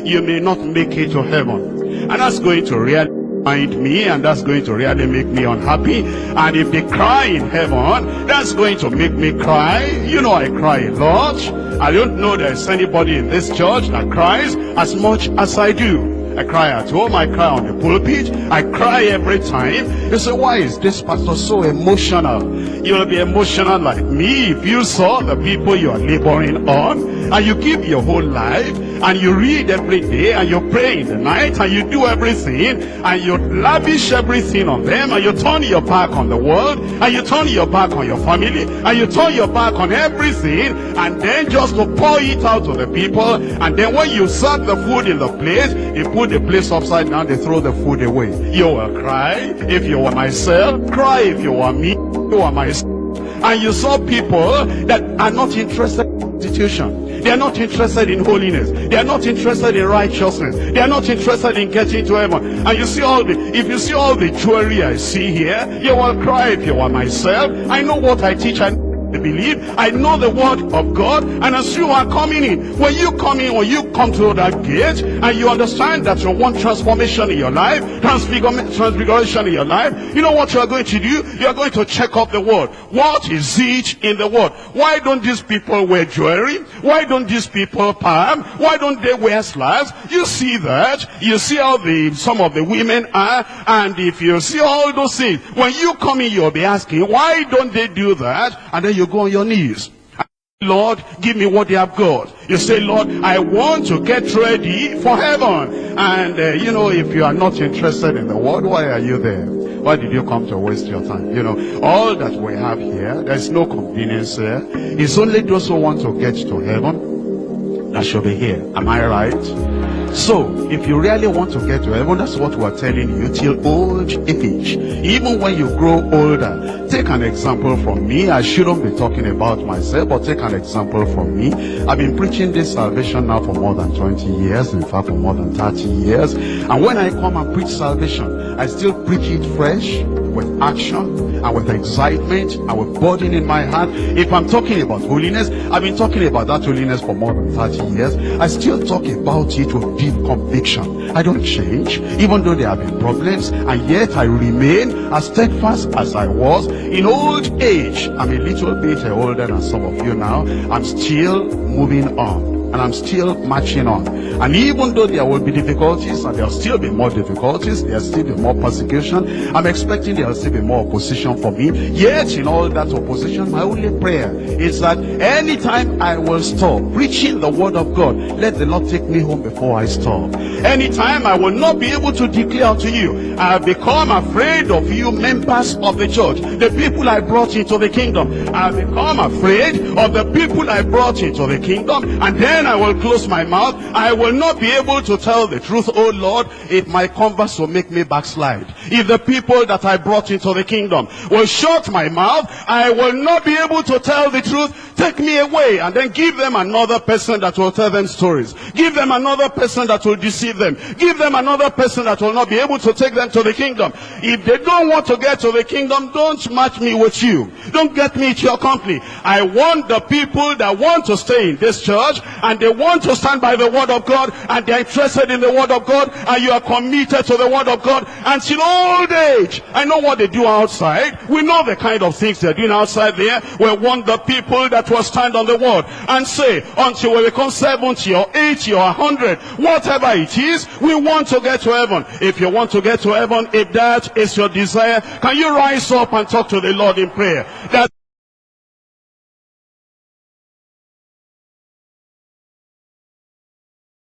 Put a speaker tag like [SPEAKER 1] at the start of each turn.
[SPEAKER 1] you may not make it to heaven. And that's going to really mind me, and that's going to really make me unhappy. And if they cry in heaven, that's going to make me cry. You know, I cry a lot. I don't know there's anybody in this church that cries as much as I do. I cry at home, I cry on the pulpit, I cry every time. You say, why is this pastor so emotional? You'll be emotional like me if you saw the people you are laboring on, and you give your whole life, and you read every day, and you pray in the night, and you do everything, and you lavish everything on them, and you turn your back on the world, and you turn your back on your family, and you turn your back on everything, and then just to pour it out to the people. And then when you serve the food in the plate, you put the place upside down, they throw the food away. You will cry if you were myself, cry if you were me, you are myself. And you saw people that are not interested in institution. They are not interested in holiness. They are not interested in righteousness. They are not interested in getting to heaven. And you see if you see all the jewelry I see here, you will cry if you were myself. I know what I teach. I believe, I know the word of God, and as you are coming in, when you come through that gate, and you understand that you want transformation in your life, transfiguration in your life, you know what you are going to do? You are going to check up the word. What is it in the word? Why don't these people wear jewelry? Why don't these people palm? Why don't they wear slacks? You see that, you see how some of the women are, and if you see all those things, when you come in, you'll be asking, why don't they do that? And then you go on your knees. Lord, give me what they have got. You say, Lord, I want to get ready for heaven. And you know, if you are not interested in the word, why are you there? Why did you come to waste your time? You know, all that we have here, there's no convenience here. It's only those who want to get to heaven that should be here. Am I right? So, if you really want to get to heaven, that's what we're telling you, till old age. Even when you grow older, take an example from me. I shouldn't be talking about myself, but take an example from me. I've been preaching this salvation now for more than 20 years, in fact for more than 30 years. And when I come and preach salvation, I still preach it fresh, with action, and with excitement, and with burden in my heart. If I'm talking about holiness, I've been talking about that holiness for more than 30 years. I still talk about it with deep conviction. I don't change, even though there have been problems, and yet I remain as steadfast as I was in old age. I'm a little bit older than some of you now. I'm still moving on, and I'm still marching on. And even though there will be difficulties, and there will still be more difficulties, there will still be more persecution, I'm expecting there will still be more opposition for me. Yet in all that opposition, my only prayer is that anytime I will stop preaching the word of God, let the Lord take me home before I stop. Anytime I will not be able to declare to you, I have become afraid of you members of the church, the people I brought into the kingdom. I have become afraid of the people I brought into the kingdom, and then I will close my mouth. I will not be able to tell the truth. Oh Lord, if my converse will make me backslide, if the people that I brought into the kingdom will shut my mouth, I will not be able to tell the truth. Take me away, and then give them another person that will tell them stories. Give them another person that will deceive them. Give them another person that will not be able to take them to the kingdom. If they don't want to get to the kingdom, don't match me with you. Don't get me to your company. I want the people that want to stay in this church, and they want to stand by the word of God, and they're interested in the word of God, and you are committed to the word of God until old age. I know what they do outside. We know the kind of things they're doing outside there. We want the people that will stand on the word and say, until we become 70 or 80 or 100, whatever it is, we want to get to heaven. If you want to get to heaven, if that is your desire, can you rise up and talk to the Lord in prayer? That